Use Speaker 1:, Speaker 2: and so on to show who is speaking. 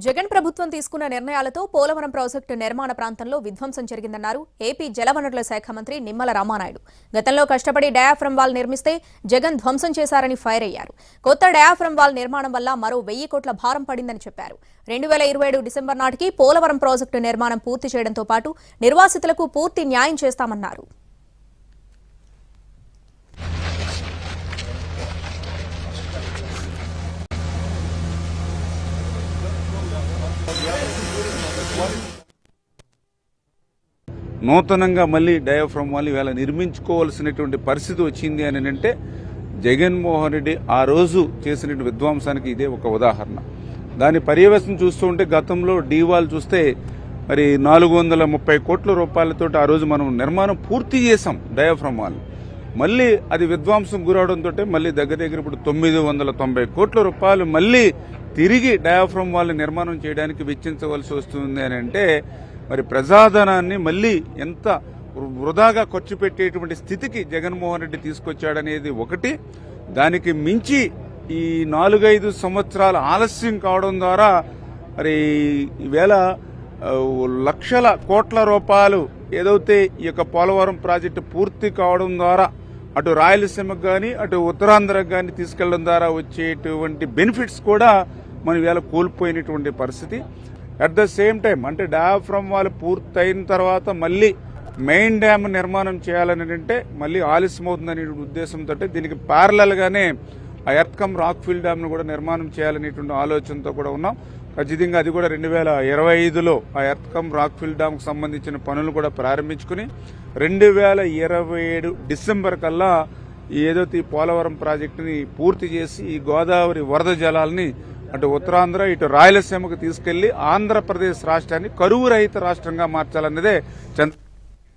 Speaker 1: జగన్ ప్రభుత్వం తీసుకున్న నిర్ణయాలతో పోలవరం ప్రాజెక్టు నిర్మాణ ప్రాంతంలో విధ్వంసం జరిగిందన్నారు ఏపీ జలవనరుల శాఖ మంత్రి నిమ్మల రామానాయుడు. గతంలో కష్టపడి డయాఫ్రమ్ వాల్ నిర్మిస్తే జగన్ ధ్వంసం చేశారని ఫైర్ అయ్యారు. కొత్త డయాఫ్రమ్ వాల్ నిర్మాణం వల్ల మరో 1000 కోట్ల భారం పడిందని చెప్పారు. 2027 డిసెంబర్ నాటికి పోలవరం ప్రాజెక్టు నిర్మాణం పూర్తి చేయడంతో పాటు నిర్వాసితులకు పూర్తి న్యాయం చేస్తామన్నారు.
Speaker 2: నూతనంగా మళ్ళీ డయాఫ్రమ్ వాల్ ఇవాళ నిర్మించుకోవాల్సినటువంటి పరిస్థితి వచ్చింది అని అంటే జగన్మోహన్ రెడ్డి ఆ రోజు చేసిన విధ్వంసానికి ఇదే ఒక ఉదాహరణ. దాని పర్యవేక్షణ చూస్తూ ఉంటే గతంలో డీవాల్ చూస్తే మరి 430 కోట్ల రూపాయలతో ఆ రోజు మనం నిర్మాణం పూర్తి చేశాం డయాఫ్రమ్ వాల్. మళ్ళీ అది విధ్వంసం గురవడంతో మళ్ళీ దగ్గర ఇప్పుడు 990 కోట్ల రూపాయలు మళ్ళీ తిరిగి డయాఫ్రమ్ వాల్ నిర్మాణం చేయడానికి వెచ్చించవలసి వస్తుంది అని అంటే మరి ప్రజాధనాన్ని మళ్ళీ ఎంత వృధాగా ఖర్చు పెట్టేటువంటి స్థితికి జగన్మోహన్ రెడ్డి తీసుకొచ్చాడనేది ఒకటి. దానికి మించి ఈ 4-5 సంవత్సరాల ఆలస్యం కావడం ద్వారా మరి ఈవేళ లక్షల కోట్ల రూపాయలు ఏదైతే ఈ యొక్క పోలవరం ప్రాజెక్టు పూర్తి కావడం ద్వారా అటు రాయలసీమకు కానీ అటు ఉత్తరాంధ్రకు కానీ తీసుకెళ్లడం ద్వారా వచ్చేటువంటి బెనిఫిట్స్ కూడా మనం ఈవేళ కోల్పోయినటువంటి పరిస్థితి. అట్ ద సేమ్ టైం అంటే డయాఫ్రమ్ వాల్ పూర్తయిన తర్వాత మళ్ళీ మెయిన్ డ్యామ్ నిర్మాణం చేయాలని అంటే మళ్ళీ ఆలస్యం అవుతుందనే ఉద్దేశంతో దీనికి ప్యారలల్ గానే ఆ ఎర్త్కమ్ రాక్ఫిల్ డ్యామ్ ను కూడా నిర్మాణం చేయాలనేటువంటి ఆలోచనతో కూడా ఉన్నాం. ఖచ్చితంగా అది కూడా 2025లో ఆ ఎర్త్కమ్ రాక్ఫిల్ డ్యామ్ కు సంబంధించిన పనులు కూడా ప్రారంభించుకుని 2027 డిసెంబర్ కల్లా ఏదైతే ఈ పోలవరం ప్రాజెక్టుని పూర్తి చేసి ఈ గోదావరి వరద జలాల్ని అటు ఉత్తరాంధ్ర ఇటు రాయలసీమకు తీసుకెళ్లి ఆంధ్రప్రదేశ్ రాష్ట్రాన్ని కరువు రహిత రాష్ట్రంగా మార్చాలన్నదే